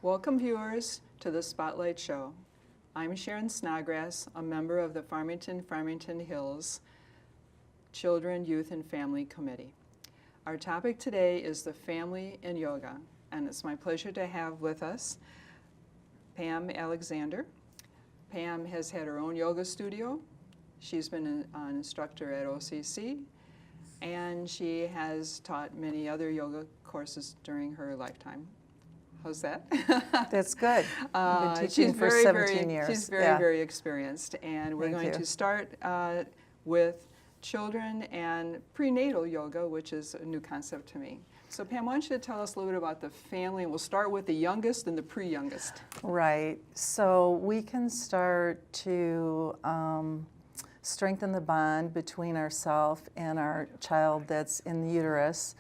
Welcome viewers to the Spotlight Show. I'm Sharon Snodgrass, a member of the Farmington Hills Children, Youth, and Family Committee. Our topic today is the family and yoga, and it's my pleasure to have with us Pam Alexander. Pam has had her own yoga studio. She's been an instructor at OCC, and she has taught many other yoga courses during her lifetime. How's that? That's good. I've been teaching for 17 years. She's very experienced, and we're going to start with children and prenatal yoga, which is a new concept to me. So Pam, why don't you tell us a little bit about the family, and we'll start with the youngest and the pre-youngest. Right. So we can start to strengthen the bond between ourselves and our child that's in the uterus.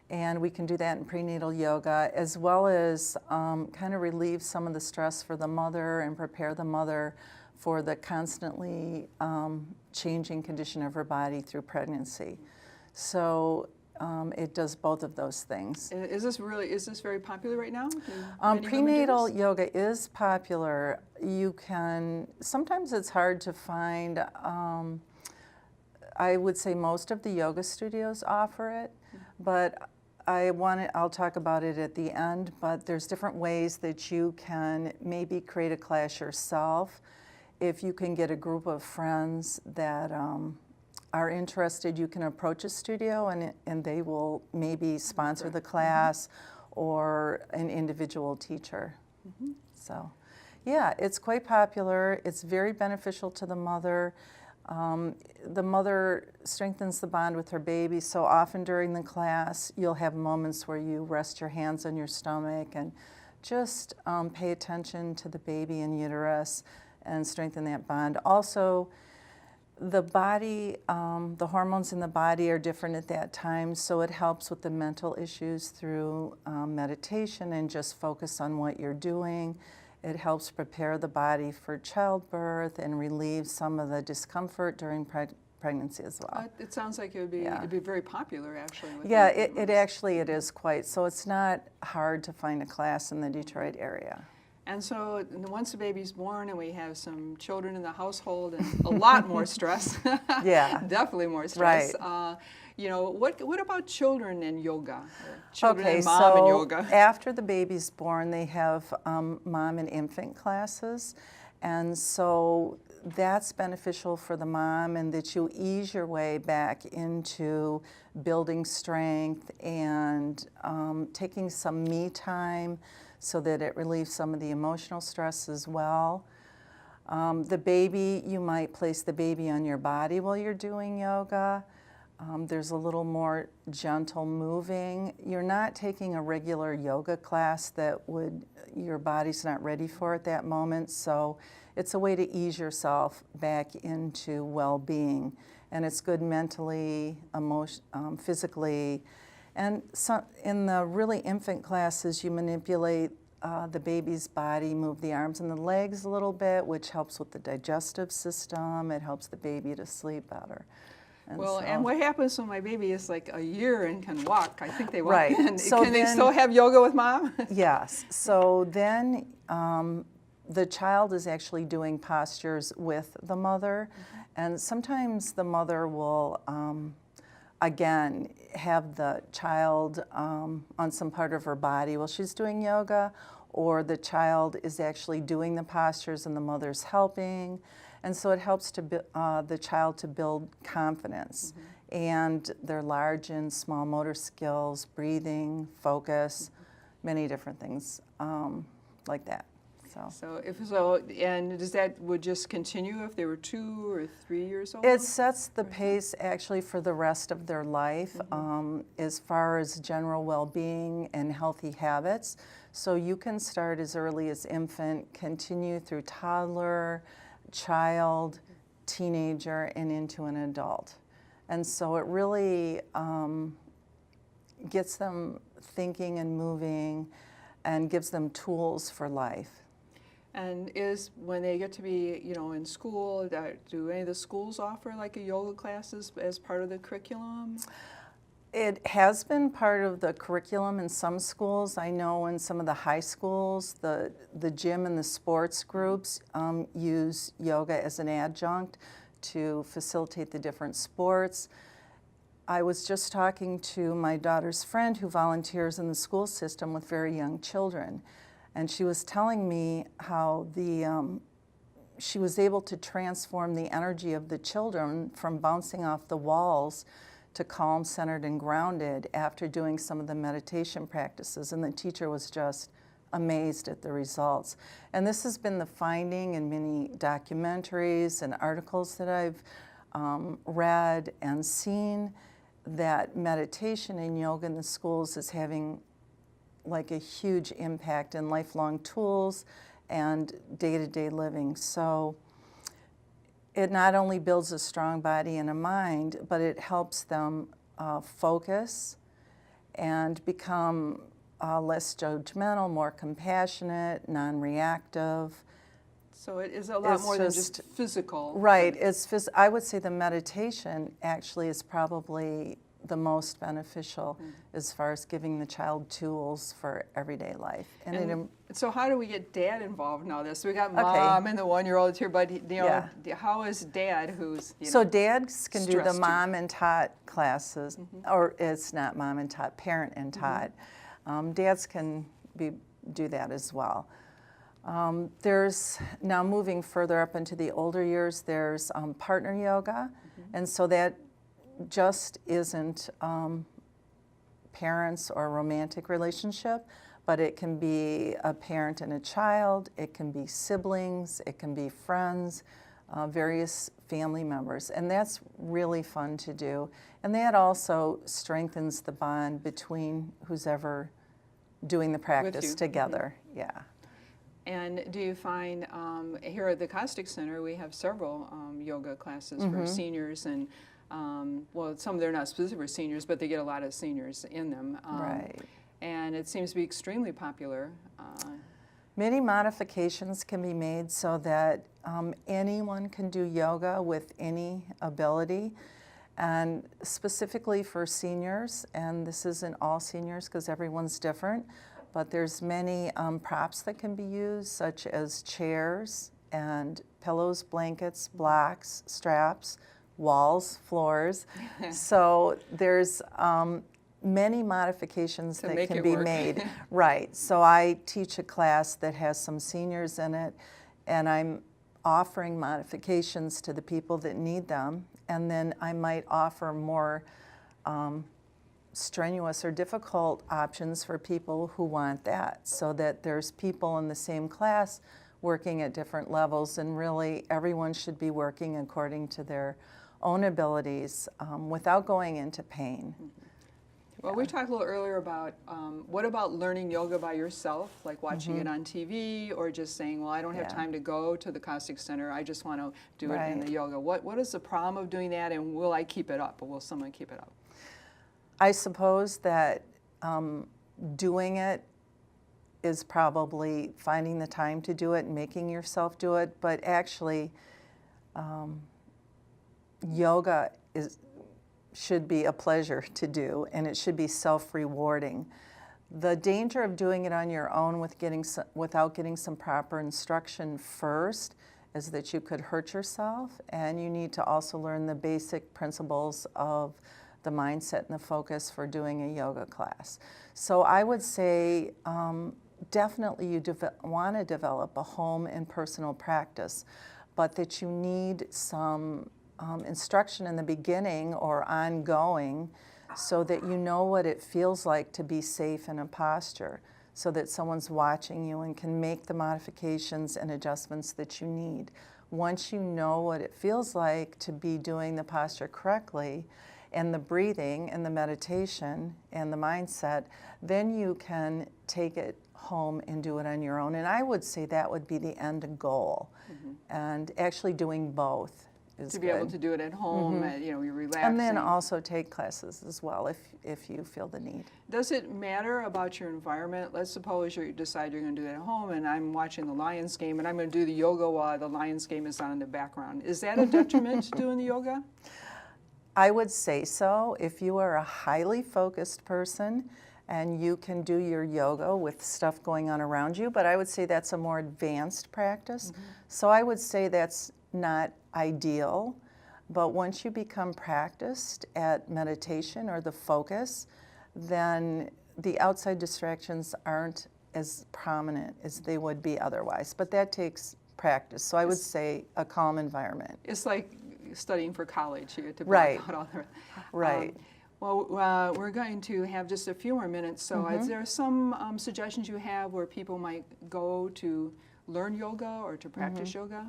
And we can do that in prenatal yoga, as well as kind of relieve some of the stress for the mother and prepare the mother for the constantly changing condition of her body through pregnancy. So it does both of those things. Is this very popular right now? Prenatal yoga is popular. Sometimes it's hard to find, I would say most of the yoga studios offer it, but I'll talk about it at the end, but there's different ways that you can maybe create a class yourself. If you can get a group of friends that are interested, you can approach a studio and they will maybe sponsor the class or an individual teacher. So yeah, it's quite popular. It's very beneficial to the mother. The mother strengthens the bond with her baby, so often during the class you'll have moments where you rest your hands on your stomach and just pay attention to the baby in uterus and strengthen that bond. Also, the body, the hormones in the body are different at that time, so it helps with the mental issues through meditation and just focus on what you're doing. It helps prepare the body for childbirth and relieve some of the discomfort during pregnancy as well. It sounds like it'd be very popular, actually. Yeah, it is quite. So it's not hard to find a class in the Detroit area. And so once the baby's born and we have some children in the household and a lot more stress, yeah, definitely more stress. Right. What about children and yoga? Children Okay, and mom and yoga. After the baby's born, they have mom and infant classes, and so that's beneficial for the mom, and that you ease your way back into building strength and taking some me time, so that it relieves some of the emotional stress as well. The baby, you might place the baby on your body while you're doing yoga. There's a little more gentle moving. You're not taking a regular yoga class your body's not ready for at that moment, so it's a way to ease yourself back into well-being. And it's good mentally, physically. And so in the really infant classes, you manipulate the baby's body, move the arms and the legs a little bit, which helps with the digestive system. It helps the baby to sleep better. And what happens when my baby is like a year and can walk? I think they walk. Right. Can they still have yoga with mom? Yes. So then the child is actually doing postures with the mother, and sometimes the mother will again have the child on some part of her body while she's doing yoga, or the child is actually doing the postures and the mother's helping. And so it helps the child to build confidence and their large and small motor skills, breathing, focus, many different things like that. And would just continue if they were 2 or 3 years old? It sets the pace actually for the rest of their life as far as general well-being and healthy habits. So you can start as early as infant, continue through toddler, child, teenager, and into an adult. And so it really gets them thinking and moving and gives them tools for life. And when they get to be, in school, do any of the schools offer like a yoga classes as part of the curriculum? It has been part of the curriculum in some schools. I know in some of the high schools, the gym and the sports groups use yoga as an adjunct to facilitate the different sports. I was just talking to my daughter's friend who volunteers in the school system with very young children, and she was telling me how she was able to transform the energy of the children from bouncing off the walls to calm, centered, and grounded after doing some of the meditation practices. And the teacher was just amazed at the results. And this has been the finding in many documentaries and articles that I've read and seen, that meditation and yoga in the schools is having like a huge impact in lifelong tools and day-to-day living. So it not only builds a strong body and a mind, but it helps them focus and become less judgmental, more compassionate, non-reactive. So it is a lot more than just physical. Right. I would say the meditation actually is probably the most beneficial as far as giving the child tools for everyday life. And so how do we get Dad involved in all this? We got Mom and the 1-year-old here, but how is Dad, who's so dads can do the mom and tot classes, Mm-hmm. or it's not mom and tot, parent and tot. Dads can do that as well. There's now, moving further up into the older years, there's partner yoga, and so that just isn't parents or a romantic relationship, but it can be a parent and a child, it can be siblings, it can be friends, various family members, and that's really fun to do. And that also strengthens the bond between who's ever doing the practice together. Yeah. And do you find, here at the Caustic Center, we have several yoga classes for seniors, and well, some they're not specific for seniors, but they get a lot of seniors in them. Right. And it seems to be extremely popular. Many modifications can be made so that anyone can do yoga with any ability, and specifically for seniors, and this isn't all seniors because everyone's different, but there's many props that can be used, such as chairs and pillows, blankets, blocks, straps, walls, floors. So there's many modifications that can be made. Right. So I teach a class that has some seniors in it, and I'm offering modifications to the people that need them, and then I might offer more strenuous or difficult options for people who want that, so that there's people in the same class working at different levels, and really everyone should be working according to their own abilities without going into pain. Well, we talked a little earlier about what about learning yoga by yourself, like watching it on TV, or just saying, well, I don't have time to go to the Caustic Center, I just want to do it in the yoga. What is the problem of doing that, and will I keep it up, or will someone keep it up? I suppose that doing it is probably finding the time to do it and making yourself do it, but actually yoga should be a pleasure to do, and it should be self-rewarding. The danger of doing it on your own without getting some proper instruction first is that you could hurt yourself, and you need to also learn the basic principles of the mindset and the focus for doing a yoga class. So I would say definitely you want to develop a home and personal practice, but that you need some instruction in the beginning or ongoing, so that you know what it feels like to be safe in a posture, so that someone's watching you and can make the modifications and adjustments that you need. Once you know what it feels like to be doing the posture correctly, and the breathing and the meditation and the mindset, then you can take it home and do it on your own. And I would say that would be the end goal. And actually doing both is to be able to do it at home, and, you're relaxing. And then also take classes as well if you feel the need. Does it matter about your environment? Let's suppose you decide you're going to do that at home, and I'm watching the Lions game, and I'm going to do the yoga while the Lions game is on in the background. Is that a detriment to doing the yoga? I would say so. If you are a highly focused person and you can do your yoga with stuff going on around you, but I would say that's a more advanced practice. So I would say that's not ideal, but once you become practiced at meditation or the focus, then the outside distractions aren't as prominent as they would be otherwise. But that takes practice. So I would say a calm environment. It's like studying for college. You get to Right. block out all the Right. Well, we're going to have just a few more minutes. So is there some suggestions you have where people might go to learn yoga or to practice yoga?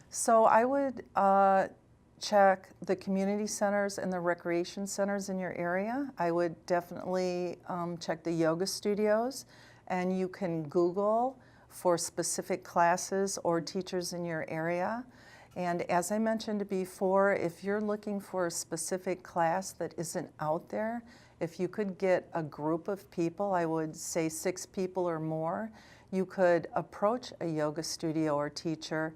So I would check the community centers and the recreation centers in your area. I would definitely check the yoga studios, and you can Google for specific classes or teachers in your area. And as I mentioned before, if you're looking for a specific class that isn't out there, if you could get a group of people, I would say 6 people or more, you could approach a yoga studio or teacher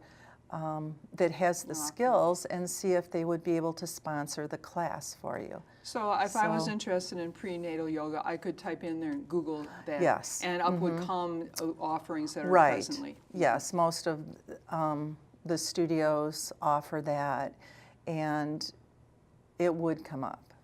that has the skills and see if they would be able to sponsor the class for you. So if I was interested in prenatal yoga, I could type in there and Google that. Yes. And up would come offerings that are Right. presently. Yes, most of the studios offer that, and it would come up.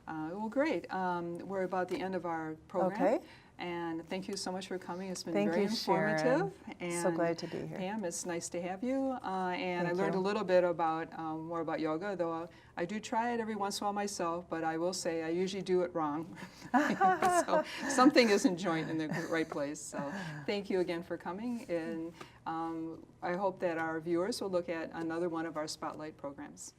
Well, great. We're about the end of our program. Okay. And thank you so much for coming. It's been Thank very you, Sharon. informative. So And glad to be here. Pam, it's nice to have you. And I Thank learned you. a little bit about more about yoga, though I do try it every once in a while myself, but I will say I usually do it wrong. So something isn't joined in the right place. So thank you again for coming. And I hope that our viewers will look at another one of our Spotlight programs.